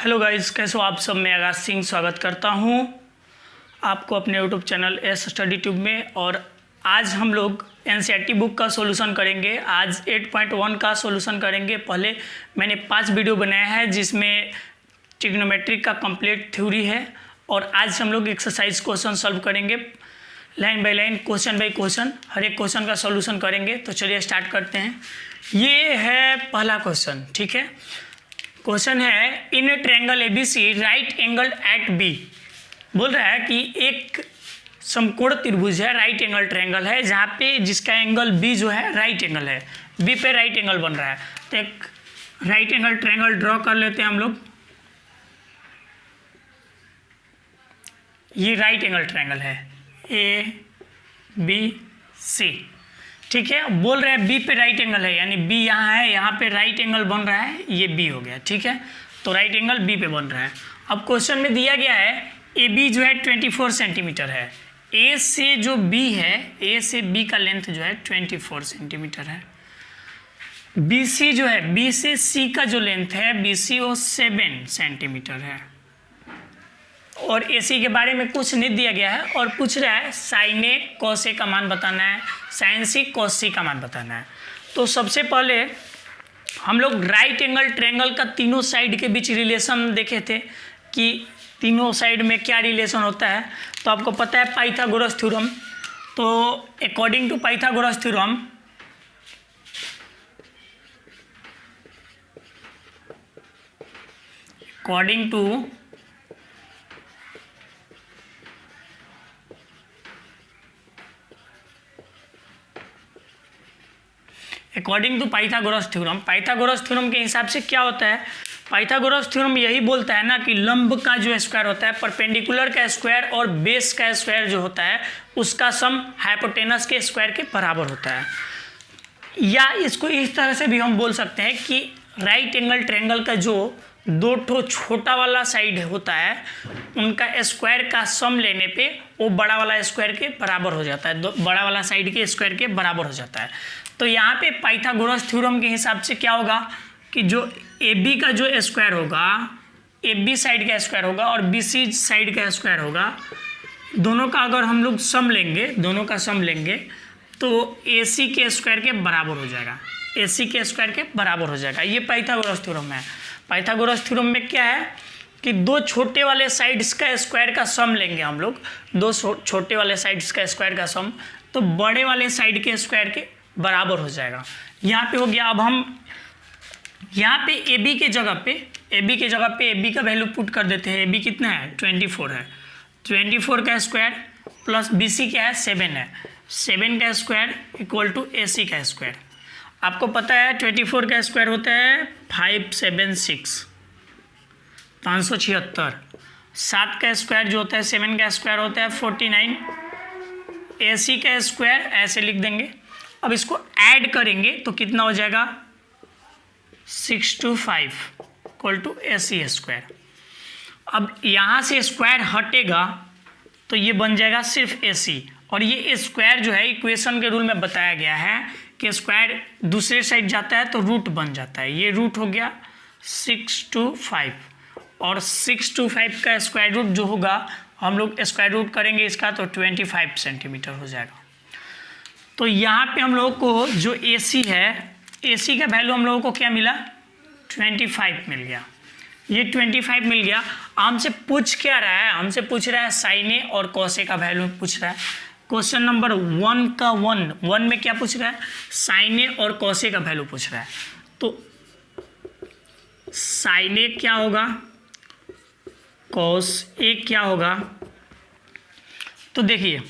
Hello guys, कैसे हो आप सब। मैं आगाज सिंह स्वागत करता हूं आपको अपने YouTube channel S study tube में। और आज हम लोग एनसीईआरटी बुक का सॉल्यूशन करेंगे। आज 8.1 का सॉल्यूशन करेंगे। पहले मैंने 5 वीडियो बनाया है जिसमें ट्रिग्नोमेट्री का कंप्लीट थ्योरी है, और आज हम लोग एक्सरसाइज क्वेश्चन सॉल्व करेंगे line by line, question by question, हर एक क्वेश्चन का सॉल्यूशन करेंगे। तो चलिए स्टार्ट करते हैं। ये है पहला क्वेश्चन, ठीक है। क्वेश्चन है in triangle ABC right angle at B. बोल रहा है कि एक समकोण त्रिभुज है, राइट एंगल ट्रायंगल है, जहाँ पे जिसका एंगल बी जो है राइट एंगल है, बी पे राइट एंगल बन रहा है। तो एक राइट एंगल ट्रायंगल ड्रॉ कर लेते हैं हम लोग। ये राइट एंगल ट्रायंगल है ए बी सी, ठीक है। बोल रहे हैं बी पे राइट एंगल है, यानी बी यहाँ है, यहाँ पे राइट एंगल बन रहा है, ये बी हो गया, ठीक है। तो राइट एंगल बी पे बन रहा है। अब क्वेश्चन में दिया गया है ए बी जो है 24 सेंटीमीटर है। ए से जो बी है, ए से बी का लेंथ जो है 24 सेंटीमीटर है। बी सी जो है, बी से सी का जो लेंथ है, बी सी वो 7 सेंटीमीटर है। और ए सी के बारे में कुछ नहीं दिया गया है, और पूछ रहा है साइन ए कॉस ए का मान बताना है, साइन सी कॉस सी का मान बताना है। तो सबसे पहले हम लोग राइट एंगल ट्रायंगल का तीनों साइड के बीच रिलेशन देखे थे कि तीनों साइड में क्या रिलेशन होता है। तो आपको पता है पाइथागोरस थ्योरम। तो according to Pythagoras theorem according to Pythagoras theorem के हिसाब से क्या होता है, पाइथागोरस थ्योरम यही बोलता है ना कि लंब का जो स्क्वायर होता है, परपेंडिकुलर का स्क्वायर और बेस का स्क्वायर जो होता है उसका सम हाइपोटेनस के स्क्वायर के बराबर होता है। या इसको इस तरह से भी हम बोल सकते हैं कि राइट एंगल ट्रायंगल का जो दो ठो छोटा वाला साइड होता है उनका स्क्वायर का सम लेने पे वो बड़ा वाला स्क्वायर के बराबर हो जाता है, बड़ा वाला साइड के स्क्वायर के बराबर हो जाता है। तो यहाँ पे पाइथागोरस थ्योरम के हिसाब से क्या होगा कि जो ए बी का जो स्क्वायर होगा, ए बी साइड का स्क्वायर होगा और बी सी साइड का स्क्वायर होगा, दोनों का अगर हम लोग सम लेंगे, दोनों का सम लेंगे तो ए सी के स्क्वायर के बराबर हो जाएगा, ए सी के स्क्वायर के बराबर हो जाएगा। ये पाइथागोरस थ्योरम है। पाइथागोरस थ्योरम में क्या है कि दो छोटे वाले साइड्स का स्क्वायर का सम लेंगे हम लोग, दो छोटे वाले साइड्स का स्क्वायर का सम, तो बड़े वाले साइड के स्क्वायर के बराबर हो जाएगा। यहाँ पे हो गया। अब हम यहाँ पे ए बी के जगह पे ए बी का वैल्यू पुट कर देते हैं। ए बी कितना है 24 है, 24 का स्क्वायर प्लस बी सी क्या है 7 है, 7 का स्क्वायर इक्वल टू ए सी का स्क्वायर। आपको पता है 24 का स्क्वायर होता है 576, 576। 7 का स्क्वायर जो होता है 7 का स्क्वायर होता है 49। ए सी का स्क्वायर ऐसे लिख देंगे। अब इसको ऐड करेंगे तो कितना हो जाएगा 625 equal to A C square. अब यहाँ से स्क्वायर हटेगा तो ये बन जाएगा सिर्फ ए सी, और ये स्क्वायर जो है इक्वेशन के रूल में बताया गया है कि स्क्वायर दूसरे साइड जाता है तो रूट बन जाता है। ये रूट हो गया 625, और 625 का स्क्वायर रूट जो होगा हम लोग स्क्वायर रूट करेंगे इसका तो 25 सेंटीमीटर हो जाएगा। तो यहाँ पे हम लोगों को जो ए सी है, ए सी का वैल्यू हम लोगों को क्या मिला 25 मिल गया। ये 25 मिल गया। हमसे पूछ क्या रहा है, हमसे पूछ रहा है साइन ए और कॉस ए का वैल्यू पूछ रहा है। क्वेश्चन नंबर 1 का 1 में क्या पूछ रहा है, साइन ए और कॉस ए का वैल्यू पूछ रहा है। तो साइन ए क्या होगा, कॉस ए क्या होगा। तो देखिए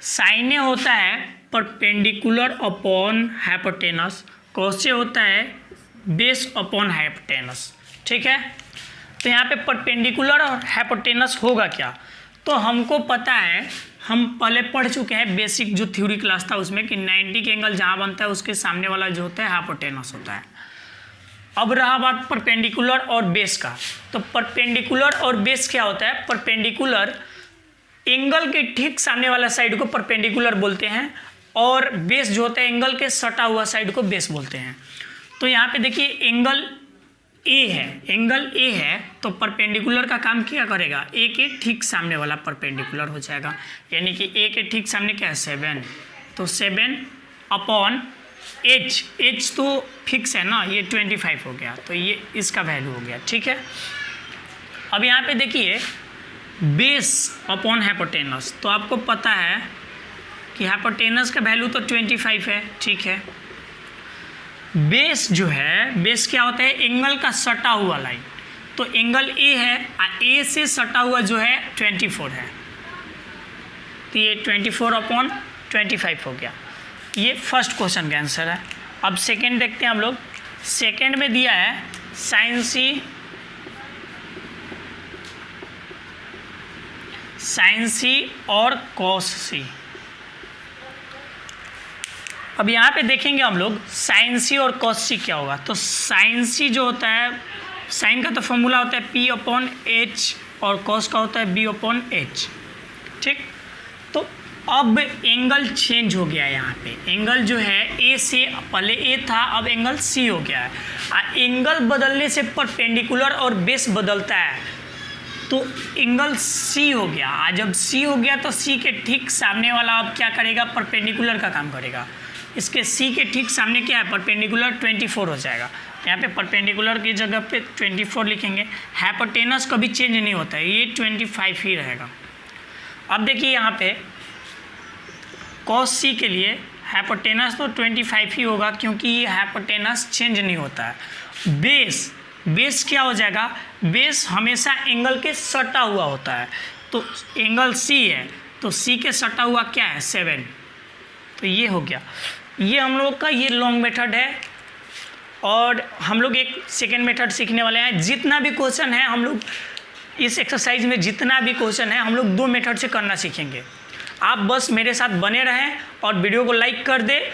साइन ए होता है perpendicular upon hypotenuse, cos A होता है बेस अपॉन हाइपोटेनस, ठीक है। तो यहाँ पे परपेंडिकुलर और हाइपोटेनस होगा क्या, तो हमको पता है, हम पहले पढ़ चुके हैं बेसिक जो थ्योरी क्लास था उसमें कि 90 के एंगल जहाँ बनता है उसके सामने वाला जो होता है हाइपोटेनस होता है। अब रहा बात परपेंडिकुलर और बेस का। तो परपेंडिकुलर और बेस क्या होता है, परपेंडिकुलर एंगल के ठीक सामने वाला साइड को परपेंडिकुलर बोलते हैं, और बेस जो होता है एंगल के सटा हुआ साइड को बेस बोलते हैं। तो यहाँ पे देखिए एंगल ए है, एंगल ए है, तो परपेंडिकुलर का काम क्या करेगा, ए के ठीक सामने वाला परपेंडिकुलर हो जाएगा। यानी कि ए के ठीक सामने क्या है 7, तो 7 अपॉन एच, एच तो फिक्स है ना, ये 25 हो गया, तो ये इसका वैल्यू हो गया। ठीक है, अब यहाँ पे देखिए बेस अपॉन हाइपोटेनस, तो आपको पता है कि हाइपोटेनस का वैल्यू तो 25 है। ठीक है, बेस जो है, बेस क्या होता है, एंगल का सटा हुआ लाइन, तो एंगल ए है, ए से सटा हुआ जो है 24 है, तो ये 24 अपॉन 25 हो गया। ये फर्स्ट क्वेश्चन का आंसर है। अब सेकंड देखते हैं हम लोग। सेकंड में दिया है साइन सी और कॉस सी। अब यहाँ पे देखेंगे हम लोग साइन सी और कॉस सी क्या होगा। तो साइन सी जो होता है, साइन का तो फॉर्मूला होता है P अपॉन एच और कॉस का होता है B अपॉन एच। ठीक, तो अब एंगल चेंज हो गया है। यहाँ पे एंगल जो है ए से, पहले ए था, अब एंगल सी हो गया है। एंगल बदलने से परपेंडिकुलर और बेस बदलता है, तो एंगल सी हो गया। जब सी हो गया तो सी के ठीक सामने वाला अब क्या करेगा, परपेंडिकुलर का काम करेगा। इसके सी के ठीक सामने क्या है, परपेंडिकुलर 24 हो जाएगा। यहाँ पे परपेंडिकुलर की जगह पे 24 लिखेंगे। हाइपोटेनस कभी चेंज नहीं होता है, ये 25 ही रहेगा। अब देखिए यहाँ पे कॉस सी के लिए हाइपोटेनस तो 25 ही होगा, क्योंकि ये हाइपोटेनस चेंज नहीं होता है। बेस क्या हो जाएगा, बेस हमेशा एंगल के सटा हुआ होता है, तो एंगल सी है, तो सी के सटा हुआ क्या है 7, तो ये हो गया। ये हम लोग का ये लॉन्ग मेथड है, और हम लोग एक सेकेंड मेथड सीखने वाले हैं। जितना भी क्वेश्चन है हम लोग इस एक्सरसाइज में, जितना भी क्वेश्चन है हम लोग 2 मेथड से करना सीखेंगे। आप बस मेरे साथ बने रहें और वीडियो को लाइक कर दे।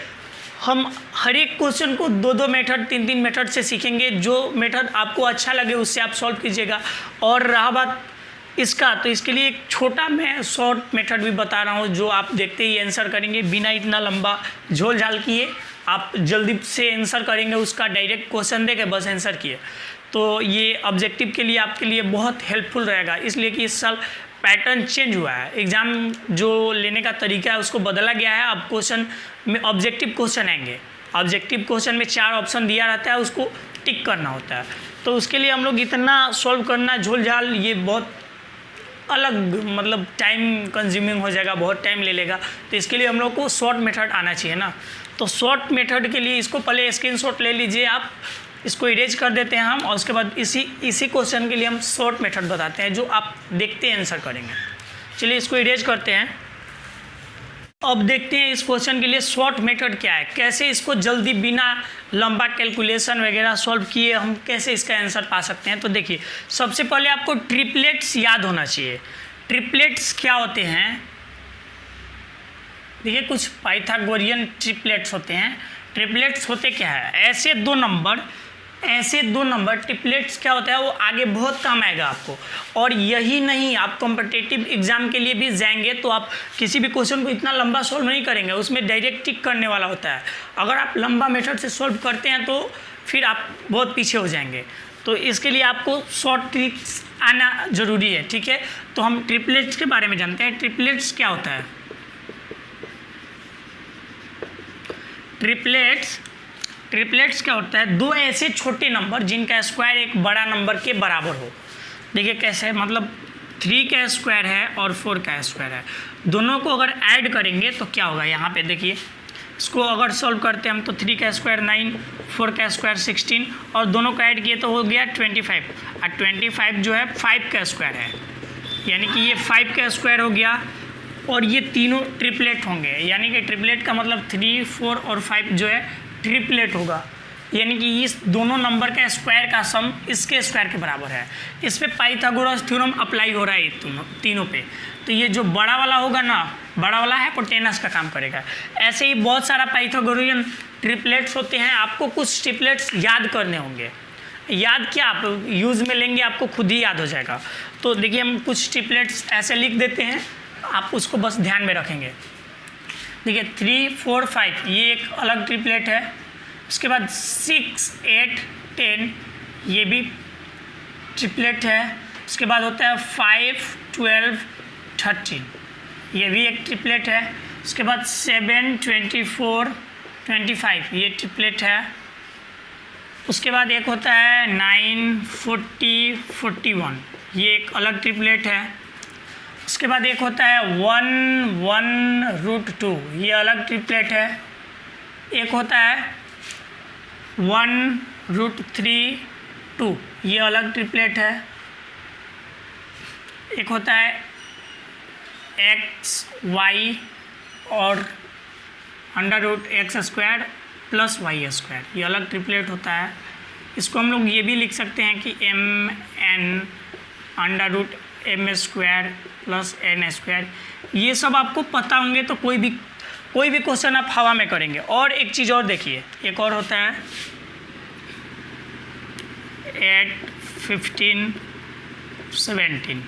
हम हर एक क्वेश्चन को 2-2 मेथड, 3-3 मेथड से सीखेंगे। जो मेथड आपको अच्छा लगे उससे आप सॉल्व कीजिएगा। और रहा बात इसका, तो इसके लिए एक छोटा मैं शॉर्ट मेथड भी बता रहा हूँ, जो आप देखते ही आंसर करेंगे बिना इतना लंबा झोल झाल किए। आप जल्दी से आंसर करेंगे, उसका डायरेक्ट क्वेश्चन देके बस आंसर किए, तो ये ऑब्जेक्टिव के लिए आपके लिए बहुत हेल्पफुल रहेगा। इसलिए कि इस साल पैटर्न चेंज हुआ है, एग्ज़ाम जो लेने का तरीका है उसको बदला गया है। अब क्वेश्चन में ऑब्जेक्टिव क्वेश्चन आएंगे। ऑब्जेक्टिव क्वेश्चन में 4 ऑप्शन दिया रहता है, उसको टिक करना होता है। तो उसके लिए हम लोग इतना सॉल्व करना झोल झाल, ये बहुत अलग मतलब टाइम कंज्यूमिंग हो जाएगा, बहुत टाइम ले लेगा। तो इसके लिए हम लोग को शॉर्ट मेथड आना चाहिए ना। तो शॉर्ट मेथड के लिए इसको पहले स्क्रीनशॉट ले लीजिए आप, इसको इरेज कर देते हैं हम, और उसके बाद इसी क्वेश्चन के लिए हम शॉर्ट मेथड बताते हैं, जो आप देखते हैं आंसर करेंगे। चलिए इसको इरेज करते हैं। अब देखते हैं इस क्वेश्चन के लिए शॉर्ट मेथड क्या है, कैसे इसको जल्दी बिना लंबा कैलकुलेशन वगैरह सॉल्व किए हम कैसे इसका आंसर पा सकते हैं। तो देखिए, सबसे पहले आपको ट्रिपलेट्स याद होना चाहिए। ट्रिपलेट्स क्या होते हैं, देखिए कुछ पाइथागोरियन ट्रिपलेट्स होते हैं। ट्रिपलेट्स होते क्या है, ऐसे दो नंबर ट्रिपलेट्स क्या होता है, वो आगे बहुत काम आएगा आपको। और यही नहीं, आप कॉम्पिटिटिव एग्जाम के लिए भी जाएंगे तो आप किसी भी क्वेश्चन को इतना लंबा सॉल्व नहीं करेंगे, उसमें डायरेक्ट टिक करने वाला होता है। अगर आप लंबा मेथड से सॉल्व करते हैं तो फिर आप बहुत पीछे हो जाएंगे। तो इसके लिए आपको शॉर्ट ट्रिक्स आना ज़रूरी है, ठीक है। तो हम ट्रिपलेट्स के बारे में जानते हैं। ट्रिपलेट्स क्या होता है, ट्रिपलेट्स क्या होता है, दो ऐसे छोटे नंबर जिनका स्क्वायर एक बड़ा नंबर के बराबर हो। देखिए कैसे, मतलब 3 का स्क्वायर है और 4 का स्क्वायर है, दोनों को अगर ऐड करेंगे तो क्या होगा। यहाँ पे देखिए, इसको अगर सॉल्व करते हैं हम तो 3 का स्क्वायर 9, 4 का स्क्वायर 16, और दोनों को ऐड किए तो हो गया 25। और 25 जो है 5 का स्क्वायर है, यानी कि ये 5 का स्क्वायर हो गया। और ये तीनों ट्रिपलेट होंगे, यानी कि ट्रिपलेट का मतलब 3, 4 और 5 जो है ट्रिपलेट होगा, यानी कि इस दोनों नंबर का स्क्वायर का सम इसके स्क्वायर के बराबर है। इस पे पाइथागोरस थ्योरम अप्लाई हो रहा है तीनों पे। तो ये जो बड़ा वाला होगा ना, बड़ा वाला हाइपोटेनस का काम करेगा। ऐसे ही बहुत सारा पाइथागोरियन ट्रिपलेट्स होते हैं, आपको कुछ ट्रिपलेट्स याद करने होंगे। याद क्या, आप यूज़ में लेंगे आपको खुद ही याद हो जाएगा। तो देखिए, हम कुछ ट्रिपलेट्स ऐसे लिख देते हैं, आप उसको बस ध्यान में रखेंगे। देखिए 3, 4, 5 ये एक अलग ट्रिपलेट है। उसके बाद 6, 8, 10 ये भी ट्रिपलेट है। उसके बाद होता है 5, 12, 13, ये भी एक ट्रिपलेट है। उसके बाद 7, 24, 25, ये ट्रिपलेट है। उसके बाद एक होता है 9, 40, 41, ये एक अलग ट्रिपलेट है। उसके बाद एक होता है 1, 1, √2, ये अलग ट्रिपलेट है। एक होता है 1, √3, 2, ये अलग ट्रिपलेट है। एक होता है x, y और √x² + y², ये अलग ट्रिपलेट होता है। इसको हम लोग ये भी लिख सकते हैं कि mn √m² + n²। ये सब आपको पता होंगे तो कोई भी क्वेश्चन आप हवा में करेंगे। और एक चीज़ और देखिए, एक और होता है 8, 15, 17,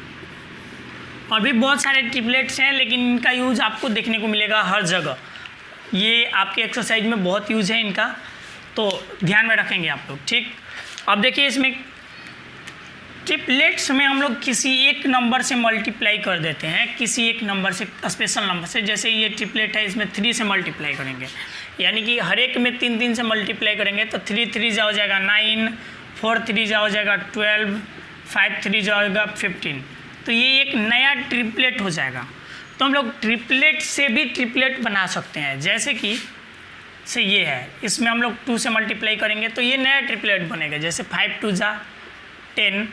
और भी बहुत सारे ट्रिपलेट्स हैं, लेकिन इनका यूज़ आपको देखने को मिलेगा हर जगह। ये आपके एक्सरसाइज में बहुत यूज़ है इनका, तो ध्यान में रखेंगे आप लोग, ठीक। अब देखिए इसमें ट्रिपलेट्स में हम लोग किसी एक नंबर से मल्टीप्लाई कर देते हैं, किसी एक नंबर से, स्पेशल नंबर से। जैसे ये ट्रिपलेट है, इसमें 3 से मल्टीप्लाई करेंगे, यानी कि हर एक में 3 3 से मल्टीप्लाई करेंगे तो 3 3 हो जाएगा 9, 4 3 हो जाएगा 12, 5 3 हो जाएगा 15। तो ये एक नया ट्रिपलेट हो जाएगा। तो हम लोग ट्रिपलेट से भी ट्रिपलेट बना सकते हैं। जैसे कि से ये है, इसमें हम लोग 2 से मल्टीप्लाई करेंगे तो ये नया ट्रिपलेट बनेगा। जैसे 5 2 जा 10,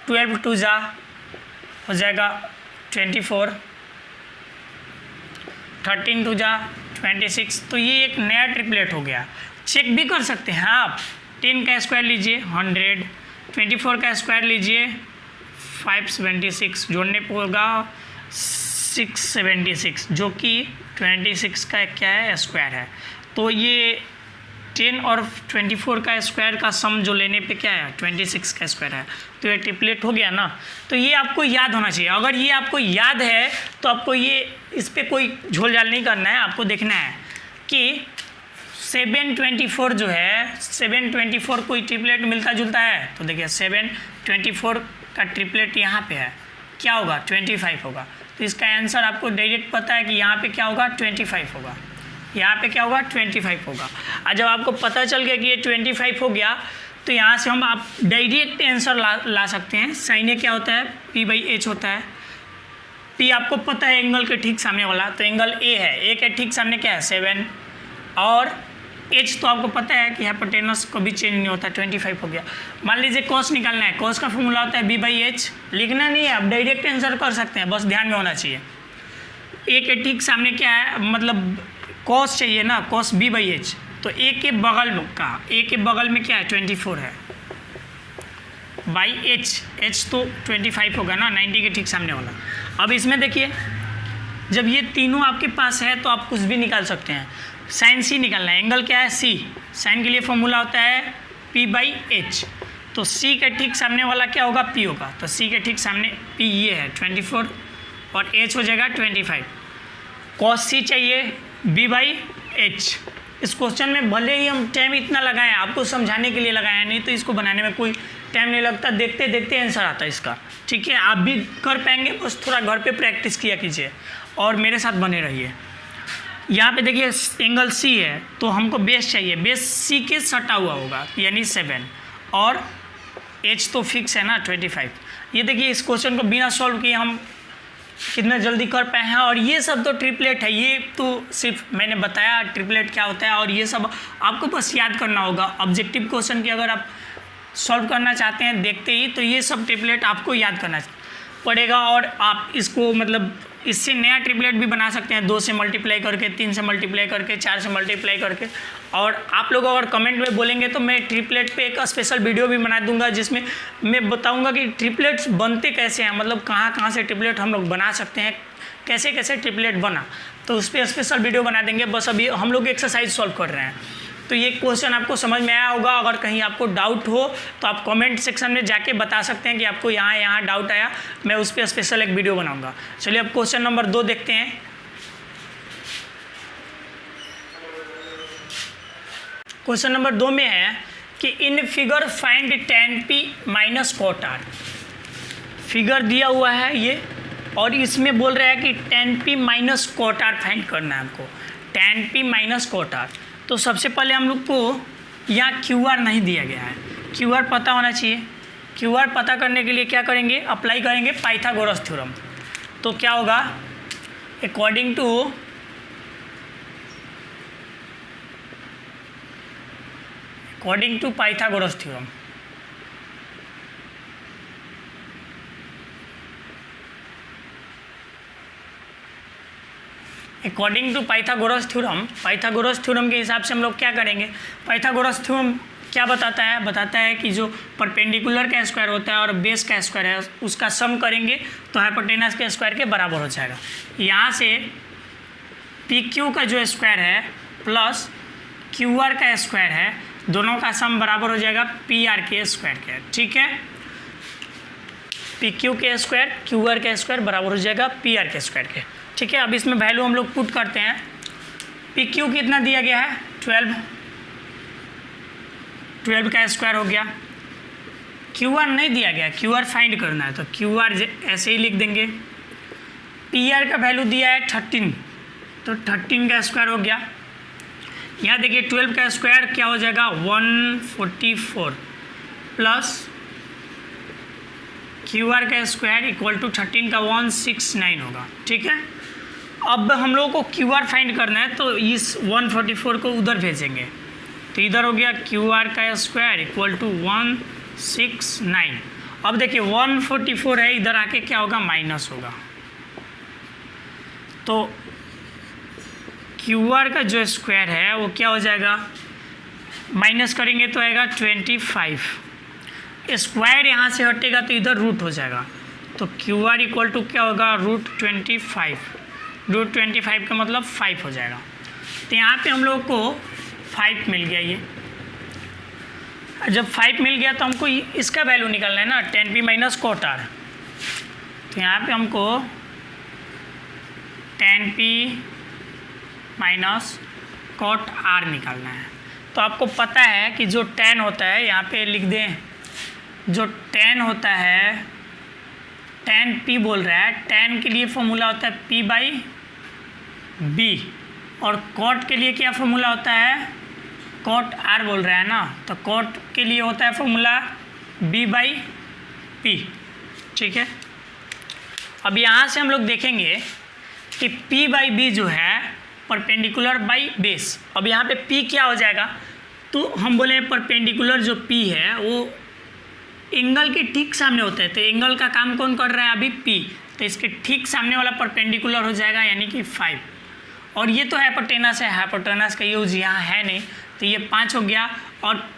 12 2 जा हो जाएगा 24, 13 2 जा 26। तो ये एक नया ट्रिपलेट हो गया। चेक भी कर सकते हैं आप। 10 का स्क्वायर लीजिए 100, 24 का स्क्वायर लीजिए 576, जोड़ने पर होगा 676, जो कि 26 का क्या है, स्क्वायर है। तो ये 10 और 24 का स्क्वायर का सम जो लेने पे क्या है, 26 का स्क्वायर है। तो ये ट्रिपलेट हो गया ना। तो ये आपको याद होना चाहिए। अगर ये आपको याद है तो आपको ये इस पर कोई झोल झाल नहीं करना है। आपको देखना है कि 724 जो है, 724 कोई ट्रिपलेट मिलता जुलता है। तो देखिए 724 का ट्रिपलेट यहाँ पे है, क्या होगा, 25 होगा। तो इसका आंसर आपको डायरेक्ट पता है कि यहाँ पे क्या होगा, 25 होगा। यहाँ पे क्या होगा, 25 होगा। और जब आपको पता चल गया कि ये 25 हो गया तो यहाँ से हम आप डायरेक्ट आंसर ला सकते हैं। साइन ए क्या होता है, P/H होता है। P आपको पता है एंगल के ठीक सामने वाला, तो एंगल A है। A के ठीक सामने क्या है, 7, और H तो आपको पता है कि हाइपोटेनस कभी चेंज नहीं होता, 25 हो गया। मान लीजिए कॉस निकालना है, कॉस का फॉर्मूला होता है B/H। लिखना नहीं है, आप डायरेक्ट आंसर कर सकते हैं, बस ध्यान में होना चाहिए। A के ठीक सामने क्या है, मतलब कॉस चाहिए ना, कॉस B/H। तो A के बगल का, A के बगल में क्या है, 24 है, बाई H तो 25 होगा ना, 90 के ठीक सामने वाला। अब इसमें देखिए, जब ये तीनों आपके पास है तो आप कुछ भी निकाल सकते हैं। साइन C निकालना है, एंगल क्या है, C। साइन के लिए फॉर्मूला होता है P/H। तो C के ठीक सामने वाला क्या होगा, P होगा। तो C के ठीक सामने P ये है 24 और H हो जाएगा 25। cos C चाहिए B/H। इस क्वेश्चन में भले ही हम टाइम इतना लगाएं, आपको समझाने के लिए लगाया, नहीं तो इसको बनाने में कोई टाइम नहीं लगता, देखते देखते आंसर आता है इसका। ठीक है, आप भी कर पाएंगे, बस थोड़ा घर पे प्रैक्टिस किया कीजिए और मेरे साथ बने रहिए। यहाँ पे देखिए एंगल C है, तो हमको बेस चाहिए, बेस C के सटा हुआ होगा, यानी 7, और H तो फिक्स है ना 25। ये देखिए इस क्वेश्चन को बिना सॉल्व किए हम कितना जल्दी कर पाए हैं। और ये सब तो ट्रिपलेट है, ये तो सिर्फ मैंने बताया ट्रिपलेट क्या होता है, और ये सब आपको बस याद करना होगा। ऑब्जेक्टिव क्वेश्चन की अगर आप सॉल्व करना चाहते हैं देखते ही, तो ये सब ट्रिपलेट आपको याद करना पड़ेगा। और आप इसको मतलब इससे नया ट्रिपलेट भी बना सकते हैं, 2 से मल्टीप्लाई करके, 3 से मल्टीप्लाई करके, 4 से मल्टीप्लाई करके। और आप लोग अगर कमेंट में बोलेंगे तो मैं ट्रिपलेट पे एक स्पेशल वीडियो भी बना दूंगा, जिसमें मैं बताऊंगा कि ट्रिपलेट्स बनते कैसे हैं, मतलब कहाँ कहाँ से ट्रिपलेट हम लोग बना सकते हैं, कैसे कैसे ट्रिपलेट बना, तो उस पर स्पेशल वीडियो बना देंगे। बस अभी हम लोग एक्सरसाइज सॉल्व कर रहे हैं। तो ये क्वेश्चन आपको समझ में आया होगा। अगर कहीं आपको डाउट हो तो आप कमेंट सेक्शन में जाके बता सकते हैं कि आपको यहाँ डाउट आया, मैं उस पर स्पेशल एक वीडियो बनाऊंगा। चलिए अब क्वेश्चन नंबर 2 देखते हैं। क्वेश्चन नंबर 2 में है कि in figure find tan p minus cot r। Figure दिया हुआ है ये, और इसमें बोल रहा है कि tan p minus cot r find करना है हमको, tan p minus cot r। तो सबसे पहले हम लोग को यहाँ QR नहीं दिया गया है, QR पता होना चाहिए। QR पता करने के लिए क्या करेंगे, अप्लाई करेंगे पाइथागोरस थ्योरम। तो क्या होगा, according to Pythagoras theorem, according to Pythagoras theorem के हिसाब से हम लोग क्या करेंगे, पाइथागोरस थ्योरम क्या बताता है कि जो परपेंडिकुलर का स्क्वायर होता है और बेस का स्क्वायर है उसका सम करेंगे तो हाइपोटेनस के स्क्वायर के बराबर हो जाएगा। यहाँ से PQ का जो स्क्वायर है प्लस QR का स्क्वायर है, दोनों का सम बराबर हो जाएगा PR के स्क्वायर के। ठीक है, PQ के स्क्वायर QR के स्क्वायर बराबर हो जाएगा PR के स्क्वायर के। ठीक है, अब इसमें वैल्यू हम लोग पुट करते हैं। PQ कितना दिया गया है, 12 का स्क्वायर हो गया। QR नहीं दिया गया, QR फाइंड करना है तो QR ऐसे ही लिख देंगे। PR का वैल्यू दिया है 13, तो 13 का स्क्वायर हो गया। यहाँ देखिए 12 का स्क्वायर क्या हो जाएगा, 144 प्लस QR का स्क्वायर इक्वल टू 13 का 169 होगा। ठीक है, अब हम लोगों को QR फाइंड करना है तो इस 144 को उधर भेजेंगे, तो इधर हो गया QR का स्क्वायर इक्वल टू 169। अब देखिए 144 है, इधर आके क्या होगा, माइनस होगा। तो QR का जो स्क्वायर है वो क्या हो जाएगा, माइनस करेंगे तो आएगा 25। स्क्वायर यहाँ से हटेगा तो इधर रूट हो जाएगा, तो QR इक्वल टू क्या होगा, √25। √25 का मतलब 5 हो जाएगा। तो यहाँ पे हम लोग को 5 मिल गया। ये जब 5 मिल गया तो हमको इसका वैल्यू निकालना है ना, tan p minus cot r। तो यहाँ पे हमको tan p minus cot r निकालना है। तो आपको पता है कि जो tan होता है, यहाँ पे लिख दें, जो tan होता है, tan p बोल रहा है, tan के लिए फॉर्मूला होता है p/b, और कॉट के लिए क्या फॉर्मूला होता है, कॉट r बोल रहा है ना, तो कॉट के लिए होता है फॉर्मूला b/p। ठीक है, अब यहाँ से हम लोग देखेंगे कि p/b जो है परपेंडिकुलर बाई बेस। अब यहाँ पे p क्या हो जाएगा, तो हम बोले परपेंडिकुलर जो p है वो एंगल के ठीक सामने होता है, तो एंगल का काम कौन कर रहा है अभी, p, तो इसके ठीक सामने वाला परपेंडिकुलर हो जाएगा यानी कि 5। और ये तो हाइपोटेनस है, हाइपोटेनस का यूज यहाँ है नहीं, तो ये 5 हो गया। और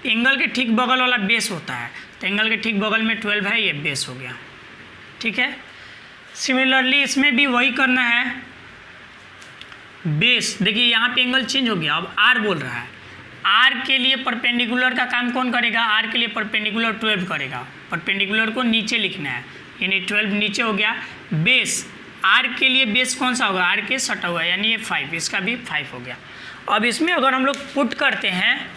एंगल के ठीक बगल वाला बेस होता है, तो एंगल के ठीक बगल में 12 है, ये बेस हो गया। ठीक है, सिमिलरली इसमें भी वही करना है, बेस। देखिए यहाँ पे एंगल चेंज हो गया, अब r बोल रहा है, r के लिए परपेंडिकुलर का काम कौन करेगा, r के लिए परपेंडिकुलर 12 करेगा। परपेंडिकुलर को नीचे लिखना है, यानी 12 नीचे हो गया। बेस, r के लिए बेस कौन सा होगा, r के सटा हुआ यानी ये 5, इसका भी 5 हो गया। अब इसमें अगर हम लोग पुट करते हैं,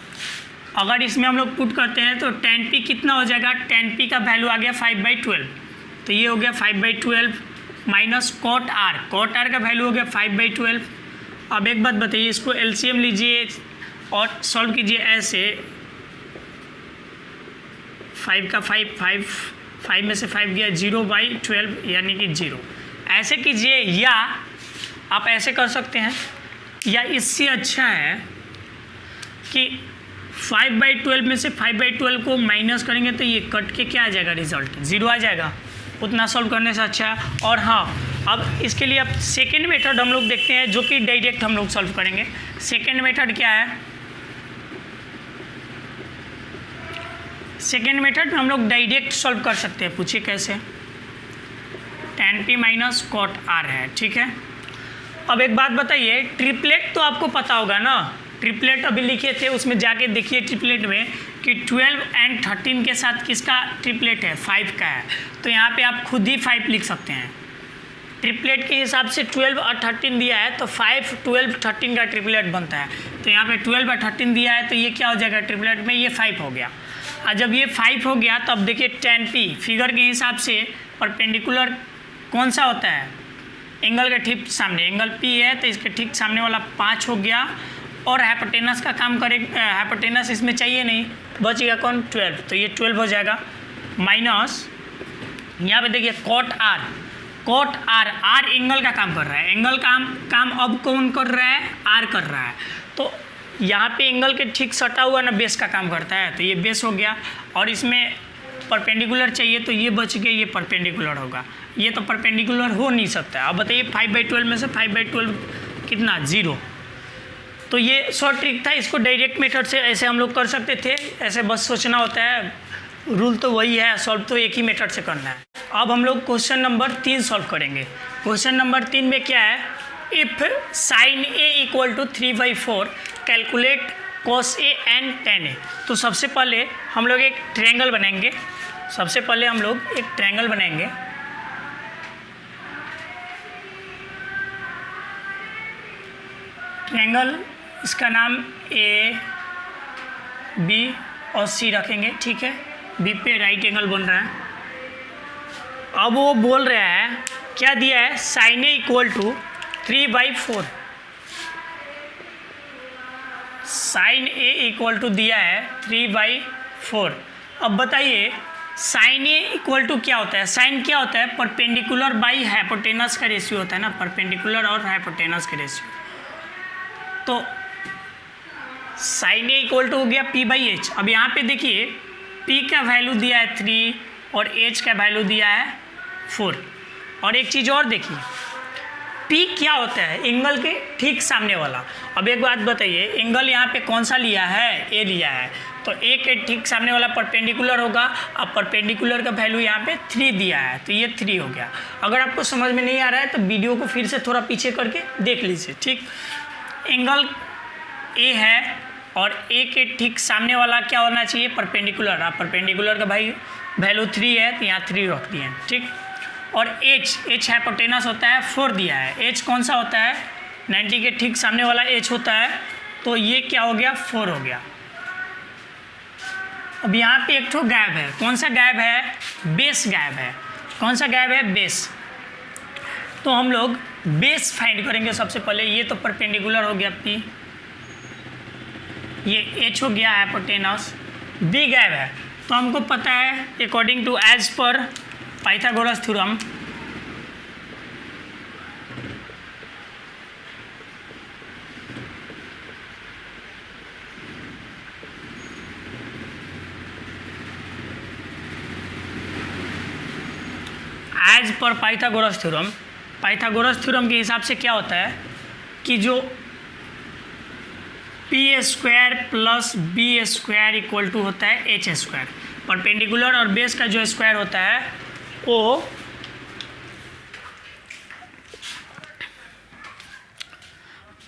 तो tan p कितना हो जाएगा, tan p का वैल्यू आ गया 5/12, तो ये हो गया 5/12 माइनस कॉट r का वैल्यू हो गया 5/12। अब एक बात बताइए, इसको LCM लीजिए और सॉल्व कीजिए ऐसे, 5 का 5 में से 5 गया 0/12 यानी कि 0। ऐसे कीजिए, या आप ऐसे कर सकते हैं, या इससे अच्छा है कि 5/12 में से 5/12 को माइनस करेंगे तो ये कट के क्या आ जाएगा, रिजल्ट 0 आ जाएगा। उतना सॉल्व करने से अच्छा है। और हाँ, अब इसके लिए अब सेकेंड मेथड हम लोग देखते हैं, जो कि डायरेक्ट हम लोग सॉल्व करेंगे। सेकेंड मेथड क्या है, सेकेंड मेथड में हम लोग डायरेक्ट सॉल्व कर सकते हैं। पूछिए कैसे, tan p minus cot r है। ठीक है, अब एक बात बताइए, ट्रिपलेट तो आपको पता होगा ना, ट्रिपलेट अभी लिखे थे, उसमें जाके देखिए ट्रिपलेट में कि 12 एंड 13 के साथ किसका ट्रिपलेट है, 5 का है। तो यहाँ पे आप खुद ही 5 लिख सकते हैं, ट्रिपलेट के हिसाब से 12 और 13 दिया है तो 5, 12, 13 का ट्रिपलेट बनता है। तो यहाँ पे 12 और 13 दिया है तो ये क्या हो जाएगा ट्रिपलेट में, ये 5 हो गया। और जब ये 5 हो गया तो अब देखिए tan p फिगर के हिसाब से परपेंडिकुलर कौन सा होता है, एंगल के ठीक सामने, एंगल p है तो इसके ठीक सामने वाला 5 हो गया। और हाइपोटेनस का काम करे, हाइपोटेनस इसमें चाहिए नहीं, बचेगा कौन 12, तो ये 12 हो जाएगा। माइनस यहाँ पे देखिए कॉट आर, आर एंगल का काम कर रहा है, एंगल काम अब कौन कर रहा है, आर कर रहा है। तो यहाँ पे एंगल के ठीक सटा हुआ ना बेस का काम करता है, तो ये बेस हो गया। और इसमें परपेंडिकुलर चाहिए तो ये बच गया, ये परपेंडिकुलर होगा, ये तो परपेंडिकुलर हो नहीं सकता। अब बताइए 5/12 में से 5/12 कितना, 0। तो ये शॉर्ट ट्रिक था, इसको डायरेक्ट मेथड से ऐसे हम लोग कर सकते थे, ऐसे बस सोचना होता है, रूल तो वही है, सॉल्व तो एक ही मेथड से करना है। अब हम लोग क्वेश्चन नंबर 3 सॉल्व करेंगे। क्वेश्चन नंबर 3 में क्या है, if sin a = 3/4 calculate cos a and tan a। तो सबसे पहले हम लोग एक ट्रायंगल बनाएंगे, ट्रायंगल इसका नाम A, B और C रखेंगे, ठीक है। B पे राइट एंगल बन रहा है। अब वो बोल रहा है, क्या दिया है, sin a = 3/4, sin a = दिया है 3/4। अब बताइए sin a = क्या होता है, sin क्या होता है, परपेंडिकुलर बाई हाइपोटेनस का रेशियो होता है ना, परपेंडिकुलर और हाइपोटेनस का रेशियो। तो sin a = हो गया p/h। अब यहाँ पे देखिए p का वैल्यू दिया है 3 और h का वैल्यू दिया है 4। और एक चीज़ और देखिए, p क्या होता है, एंगल के ठीक सामने वाला। अब एक बात बताइए, एंगल यहाँ पे कौन सा लिया है, a लिया है, तो a के ठीक सामने वाला परपेंडिकुलर होगा। अब परपेंडिकुलर का वैल्यू यहाँ पे 3 दिया है तो ये 3 हो गया। अगर आपको समझ में नहीं आ रहा है तो वीडियो को फिर से थोड़ा पीछे करके देख लीजिए, ठीक। एंगल a है और a के ठीक सामने वाला क्या होना चाहिए, परपेंडिकुलर। अब परपेंडिकुलर का भाई वैल्यू 3 है तो यहाँ 3 रख दिए, ठीक। और h हाइपोटेनस होता है 4 दिया है, h कौन सा होता है, 90 के ठीक सामने वाला h होता है, तो ये क्या हो गया, 4 हो गया। अब यहाँ पे एक ठो गायब है, कौन सा गायब है, बेस गायब है। कौन सा गायब है, बेस। तो हम लोग बेस फाइंड करेंगे सबसे पहले। ये तो परपेंडिकुलर हो गया p, ये h हो गया हाइपोटेनस, b गायब है। तो हमको पता है according to as per Pythagoras theorem, as per Pythagoras theorem के हिसाब से क्या होता है कि जो p² + b² = होता है h²। परपेंडिकुलर और बेस का जो स्क्वायर होता है वो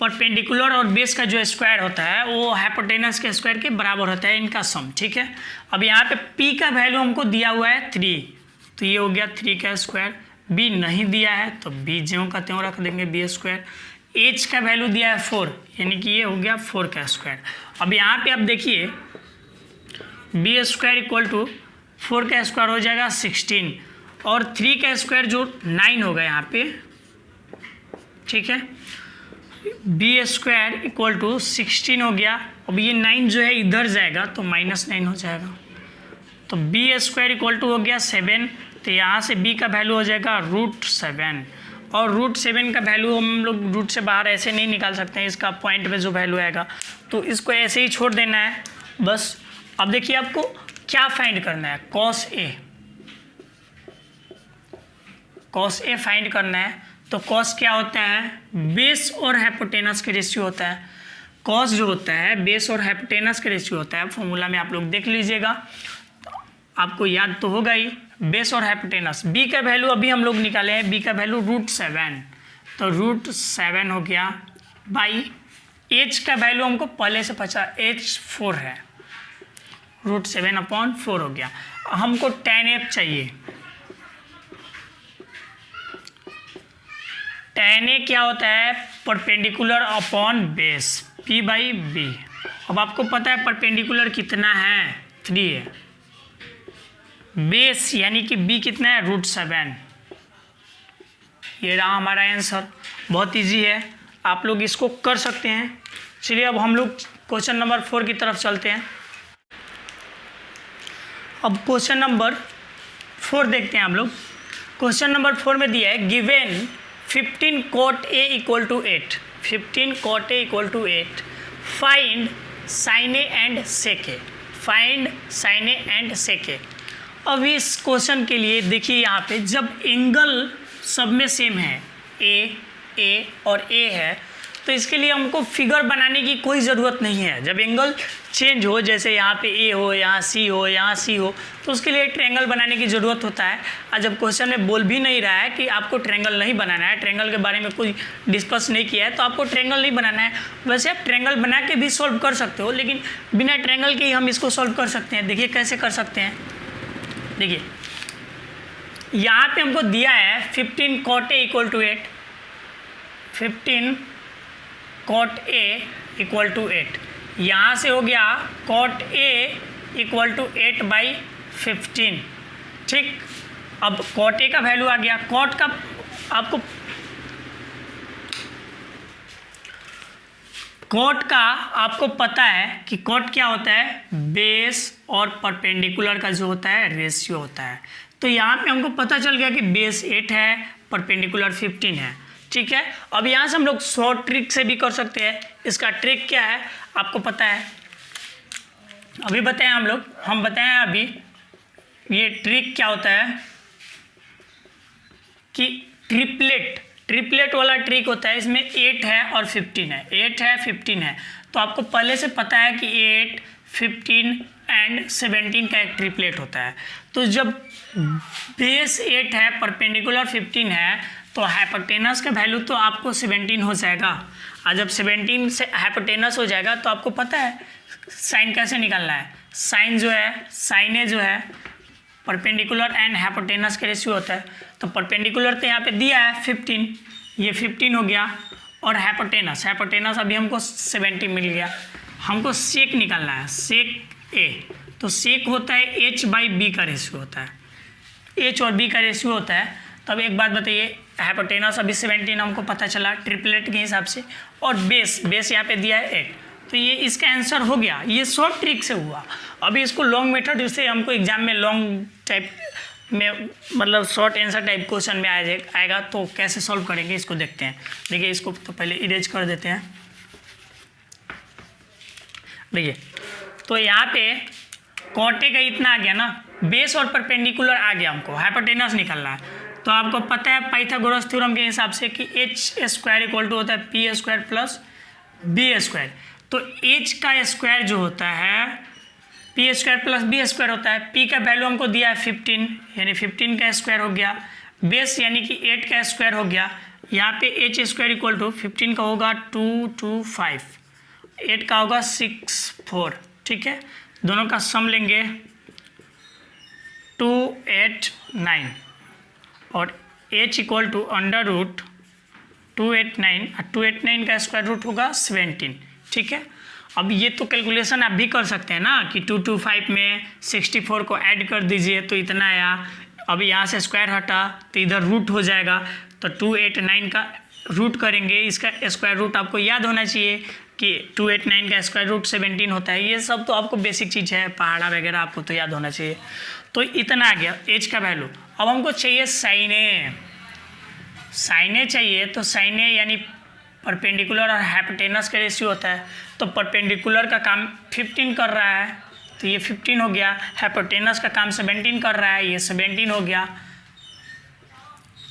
परपेंडिकुलर और बेस का जो स्क्वायर होता है वो हाइपोटेनस के स्क्वायर के बराबर होता है, इनका सम, ठीक है। अब यहाँ पे p का वैल्यू हमको दिया हुआ है 3, तो ये हो गया 3 का स्क्वायर। b नहीं दिया है तो b ज्यों का त्यों रख देंगे b²। h का वैल्यू दिया है 4, यानी कि ये हो गया 4 का स्क्वायर। अब यहाँ पे आप देखिए b² = 4 का स्क्वायर हो जाएगा 16 और 3 का स्क्वायर जो 9 होगा यहाँ पे, ठीक है। b² = 16 हो गया। अब ये 9 जो है इधर जाएगा तो -9 हो जाएगा, तो b² = हो गया 7। तो यहाँ से b का वैल्यू हो जाएगा √7 और √7 का वैल्यू हम लोग रूट से बाहर ऐसे नहीं निकाल सकते हैं, इसका पॉइंट पे जो वैल्यू आएगा तो इसको ऐसे ही छोड़ देना है बस। अब देखिए आपको क्या फाइंड करना है, cos a फाइंड करना है। तो cos क्या होता है, बेस और हाइपोटेनस के रेशियो होता है। cos जो होता है बेस और हाइपोटेनस के रेशियो होता है, फॉर्मूला में आप लोग देख लीजिएगा, आपको याद तो होगा ही, बेस और हाइपोटेनस। b का वैल्यू अभी हम लोग निकाले हैं, b का वैल्यू √7, तो √7 हो गया बाई h का वैल्यू हमको पहले से पता h 4 है, √7/4 हो गया। हमको tan f चाहिए, tan A क्या होता है, परपेंडिकुलर अपॉन बेस P/B। अब आपको पता है परपेंडिकुलर कितना है, 3 है, बेस यानी कि B कितना है, √7। ये रहा हमारा आंसर, बहुत इजी है, आप लोग इसको कर सकते हैं। चलिए अब हम लोग क्वेश्चन नंबर 4 की तरफ चलते हैं। अब क्वेश्चन नंबर 4 देखते हैं हम लोग। क्वेश्चन नंबर 4 में दिया है given 15 cot A equal to 8, 15 cot A equal to 8, find sin A and sec A, find sin A and sec A। अब इस क्वेश्चन के लिए देखिए यहाँ पे जब एंगल सब में सेम है, ए और ए है, तो इसके लिए हमको फिगर बनाने की कोई ज़रूरत नहीं है। जब एंगल चेंज हो, जैसे यहाँ पे ए हो, यहाँ सी हो, यहाँ सी हो, तो उसके लिए ट्रायंगल बनाने की ज़रूरत होता है। और जब क्वेश्चन में बोल भी नहीं रहा है कि आपको ट्रायंगल नहीं बनाना है, ट्रायंगल के बारे में कोई डिस्कस नहीं किया है, तो आपको ट्रायंगल नहीं बनाना है। वैसे आप ट्रायंगल बना के भी सॉल्व कर सकते हो, लेकिन बिना ट्रायंगल के ही हम इसको सॉल्व कर सकते हैं। देखिए कैसे कर सकते हैं। देखिए यहाँ पे हमको दिया है 15 cot A equal to 8, 15 cot A equal to 8, यहाँ से हो गया cot A इक्वल टू 8/15। ठीक, अब cot A का वैल्यू आ गया। cot का आपको cot का आपको पता है कि cot क्या होता है, बेस और परपेंडिकुलर का जो होता है रेशियो होता है। तो यहाँ पे हमको पता चल गया कि बेस 8 है, परपेंडिकुलर 15 है। ठीक है, अब यहाँ से हम लोग शॉर्ट ट्रिक से भी कर सकते हैं। इसका ट्रिक क्या है आपको पता है, अभी बताएं हम बताएं अभी ये ट्रिक क्या होता है कि ट्रिपलेट वाला ट्रिक होता है। इसमें 8 है और 15 है, 8 है 15 है, तो आपको पहले से पता है कि 8, 15 एंड 17 का एक ट्रिपलेट होता है। तो जब बेस 8 है, परपेंडिकुलर 15 है, तो हाइपोटेनस का वैल्यू तो आपको 17 हो जाएगा। और जब 17 से हाइपोटेनस हो जाएगा तो आपको पता है साइन कैसे निकालना है। साइन ए जो है परपेंडिकुलर एंड हाइपोटेनस के रेशियो होता है। तो परपेंडिकुलर तो यहाँ पे दिया है 15, ये 15 हो गया, और हाइपोटेनस अभी हमको 70 मिल गया। हमको सेक निकालना है, सेक ए, तो सेक होता है h/b का रेशियो होता है, h और b का रेशियो होता है। तब एक बात बताइए, हाइपोटेनस अभी 17 हमको पता चला ट्रिपलेट के हिसाब से, और बेस यहाँ पे दिया है 8, तो ये इसका आंसर हो गया। ये शॉर्ट ट्रिक से हुआ। अभी इसको लॉन्ग मेथड, जिससे हमको एग्जाम में लॉन्ग टाइप में मतलब शॉर्ट आंसर टाइप क्वेश्चन में आएगा, तो कैसे सॉल्व करेंगे इसको देखते हैं। देखिए इसको तो पहले इरेज कर देते हैं। देखिए तो यहाँ पे cot A का इतना आ गया ना, बेस और परपेंडिकुलर आ गया, हमको हाइपोटेनस निकालना है। तो आपको पता है पाइथागोरस थ्योरम के हिसाब से कि h² इक्वल टू होता है p² प्लस b²। तो h का स्क्वायर जो होता है p² प्लस b² होता है। p का वैल्यू हमको दिया है 15, यानी 15 का स्क्वायर हो गया, बेस यानी कि 8 का स्क्वायर हो गया। यहाँ पे h² इक्वल टू 15 का होगा 225, 8 का होगा 64। ठीक है, दोनों का सम लेंगे 289, और h equal to under root 289, 289 का स्क्वायर रूट होगा 17। ठीक है, अब ये तो कैलकुलेशन आप भी कर सकते हैं ना कि 225 में 64 को ऐड कर दीजिए तो इतना आया। अब यहाँ से स्क्वायर हटा तो इधर रूट हो जाएगा, तो 289 का रूट करेंगे। इसका स्क्वायर रूट आपको याद होना चाहिए कि 289 का स्क्वायर रूट 17 होता है। ये सब तो आपको बेसिक चीज़ है, पहाड़ा वगैरह आपको तो याद होना चाहिए। तो इतना आ गया एच का वैल्यू। अब हमको चाहिए साइन ए चाहिए। तो साइन ए यानी परपेंडिकुलर और हाइपोटेनस का रेशियो होता है। तो परपेंडिकुलर का काम 15 कर रहा है, तो ये 15 हो गया। हाइपोटेनस का काम 17 कर रहा है, ये 17 हो गया।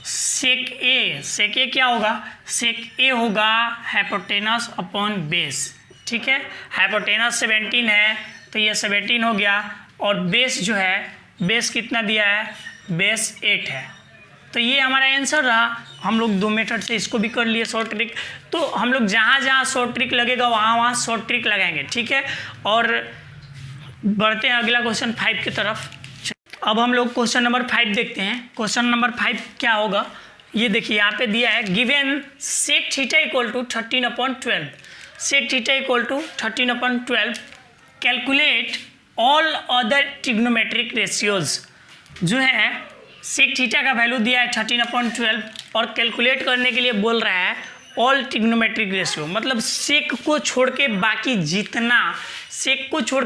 सेक ए क्या होगा, सेक ए होगा हाइपोटेनस अपॉन बेस। ठीक है, हाइपोटेनस 17 है तो ये 17 हो गया, और बेस जो है, बेस कितना दिया है, बेस 8 है। तो ये हमारा आंसर रहा। हम लोग दो मेथड से इसको भी कर लिए शॉर्ट ट्रिक। तो हम लोग जहाँ जहाँ शॉर्ट ट्रिक लगेगा वहाँ शॉर्ट ट्रिक लगाएंगे। ठीक है, और बढ़ते हैं अगला क्वेश्चन 5 की तरफ। अब हम लोग क्वेश्चन नंबर 5 देखते हैं। क्वेश्चन नंबर 5 क्या होगा, ये देखिए यहाँ पे दिया है given sec theta equal to 13/12, sec theta equal to 13/12, calculate all other trigonometric ratios. जो है सेक थीटा का वैल्यू दिया है 13/12 और कैलकुलेट करने के लिए बोल रहा है ऑल ट्रिग्नोमेट्रिक रेशियो, मतलब सेक को छोड़ के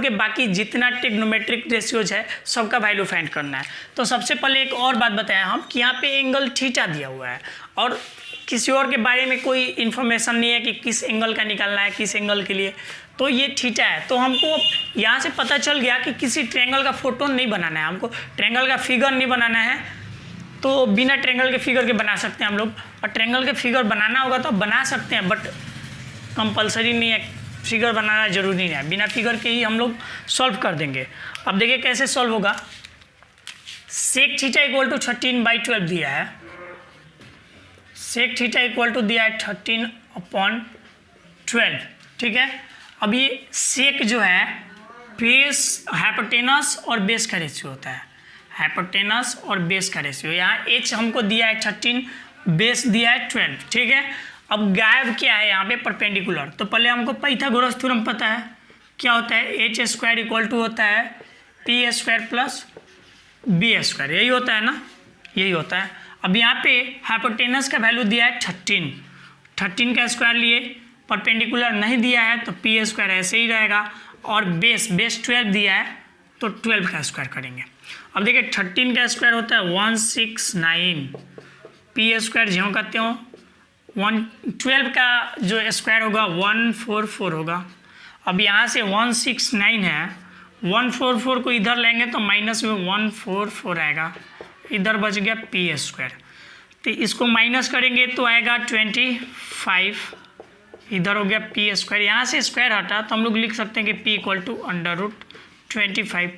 बाकी जितना ट्रिग्नोमेट्रिक रेशियोज है सबका वैल्यू फाइंड करना है। तो सबसे पहले एक और बात बताया हम कि यहाँ पे एंगल थीटा दिया हुआ है और किसी और के बारे में कोई इन्फॉर्मेशन नहीं है कि किस एंगल का निकालना है, किस एंगल के लिए, तो ये थीटा है। तो हमको यहाँ से पता चल गया कि किसी ट्रायंगल का फोटो नहीं बनाना है, हमको ट्रायंगल का फिगर नहीं बनाना है। तो बिना ट्रायंगल के फिगर के बना सकते हैं हम लोग, और ट्रायंगल के फिगर बनाना होगा तो बना सकते हैं, बट कंपलसरी नहीं है, फिगर बनाना जरूरी नहीं है, बिना फिगर के ही हम लोग सॉल्व कर देंगे। अब देखिए कैसे सॉल्व होगा। सेक थीटा इक्वल टू 13/12 दिया है, सेक थीटा इक्वल टू दिया है 13/12, ठीक है। अब ये सेक जो है बेस हाइपोटेनस और बेस का रेशियो होता है, हाइपोटेनस और बेस का रेशियो। यहाँ एच हमको दिया है 13, बेस दिया है 12, ठीक है। अब गायब क्या है यहाँ पे, परपेंडिकुलर। तो पहले हमको पाइथागोरस थ्योरम पता है, क्या होता है, एच स्क्वायर इक्वल टू होता है P square plus B square, यही होता है ना, यही होता है। अब यहाँ पे हाइपोटेनस का वैल्यू दिया है 13 का स्क्वायर लिए, परपेंडिकुलर नहीं दिया है तो पी स्क्वायर ऐसे ही रहेगा, और बेस 12 दिया है तो 12 का स्क्वायर करेंगे। अब देखिए 13 का स्क्वायर होता है 169, पी स्क्वायर ज्यों करते हो 12 का जो स्क्वायर होगा 144 होगा। अब यहाँ से 169 है, 144 को इधर लेंगे तो माइनस में 144 आएगा, इधर बच गया पी स्क्वायर। तो इसको माइनस करेंगे तो आएगा 25, इधर हो गया पी स्क्वायर। यहाँ से स्क्वायर हटा तो हम लोग लिख सकते हैं कि पी इक्वल टू √25,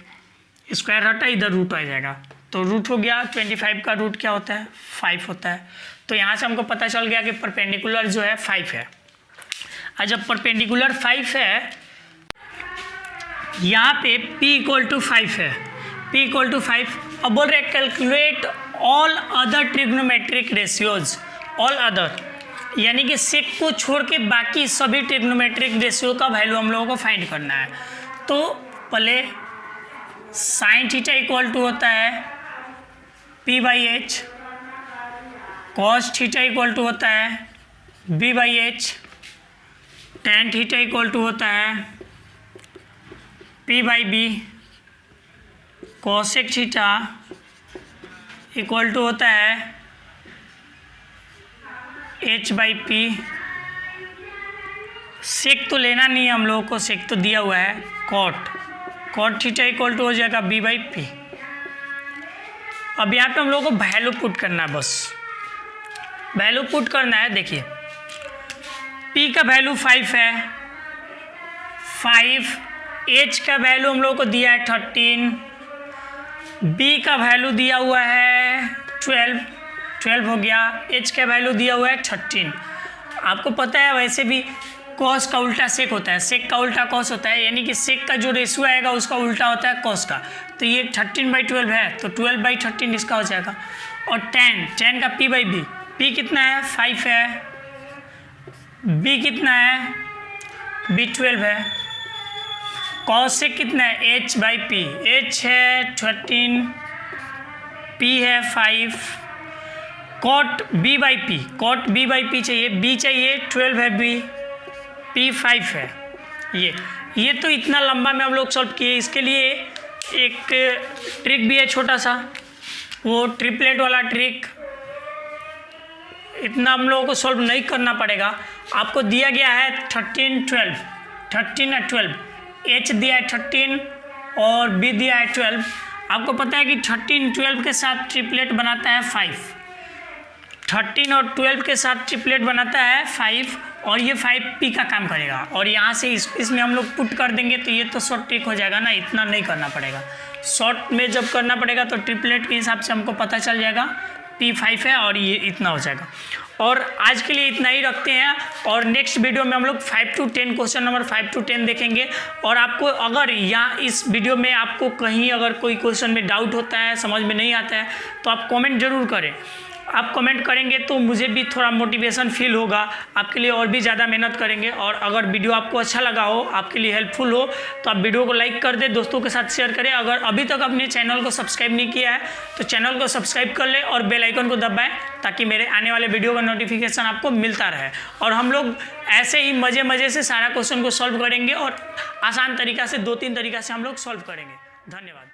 स्क्वायर हटा इधर रूट आ जाएगा, तो रूट हो गया 25 का रूट क्या होता है 5 होता है। तो यहाँ से हमको पता चल गया कि परपेंडिकुलर जो है 5 है। और जब परपेंडिकुलर 5 है, यहाँ पे p इक्वल टू 5 है, p इक्वल टू 5। अब बोल रहे calculate all other trigonometric ratios, all other यानी कि सेक को छोड़ के बाकी सभी ट्रिग्नोमेट्रिक रेशियो का वैल्यू हम लोगों को फाइंड करना है। तो पहले साइन थीटा इक्वल टू होता है p/h, cos theta equal to होता है b/h, tan theta equal to होता है p/b, cosec theta equal to होता है h/p। सेक तो लेना नहीं है हम लोगों को, सेक तो दिया हुआ है, कॉट थीटा इक्वल टू हो जाएगा b/p। अब यहाँ पे हम लोगों को वैल्यू पुट करना है, बस वैल्यू पुट करना है। देखिए p का वैल्यू 5 है, 5, h का वैल्यू हम लोगों को दिया है 13, b का वैल्यू दिया हुआ है 12 हो गया, h का वैल्यू दिया हुआ है 13। आपको पता है वैसे भी कॉस का उल्टा सेक होता है, सेक का उल्टा कॉस होता है, यानी कि सेक का जो रेशियो आएगा उसका उल्टा होता है कॉस का। तो ये 13/12 है तो 12/13 इसका हो जाएगा। और 10 का p/b, p कितना है 5 है, b कितना है b 12 है, कॉस से कितना है h/p, h है 13, p है 5, कॉट b/p, कॉट b/p चाहिए, b चाहिए 12 है b, p 5 है। ये तो इतना लंबा में हम लोग सॉल्व किए। इसके लिए एक ट्रिक भी है छोटा सा, वो ट्रिपलेट वाला ट्रिक। इतना हम लोगों को सॉल्व नहीं करना पड़ेगा। आपको दिया गया है 13 और 12, h दिया है 13 और b दिया है 12। आपको पता है कि 13 12 के साथ ट्रिपलेट बनाता है 5, 13 और 12 के साथ ट्रिपलेट बनाता है 5, और ये 5p का काम करेगा। और यहाँ से इसमें हम लोग पुट कर देंगे तो ये तो शॉर्ट ट्रिक हो जाएगा ना, इतना नहीं करना पड़ेगा। शॉर्ट में जब करना पड़ेगा तो ट्रिपलेट के हिसाब से हमको पता चल जाएगा p 5 है और ये इतना हो जाएगा। और आज के लिए इतना ही रखते हैं, और नेक्स्ट वीडियो में हम लोग 5 to 10 क्वेश्चन नंबर 5 to 10 देखेंगे। और आपको अगर यहाँ इस वीडियो में आपको कहीं अगर कोई क्वेश्चन में डाउट होता है, समझ में नहीं आता है, तो आप कमेंट जरूर करें। आप कमेंट करेंगे तो मुझे भी थोड़ा मोटिवेशन फील होगा, आपके लिए और भी ज़्यादा मेहनत करेंगे। और अगर वीडियो आपको अच्छा लगा हो, आपके लिए हेल्पफुल हो, तो आप वीडियो को लाइक कर दें, दोस्तों के साथ शेयर करें। अगर अभी तक अपने चैनल को सब्सक्राइब नहीं किया है तो चैनल को सब्सक्राइब कर ले और बेल आइकन को दबाएं, ताकि मेरे आने वाले वीडियो का नोटिफिकेशन आपको मिलता रहे। और हम लोग ऐसे ही मज़े से सारा क्वेश्चन को सॉल्व करेंगे और आसान तरीका से 2-3 तरीका से हम लोग सॉल्व करेंगे। धन्यवाद।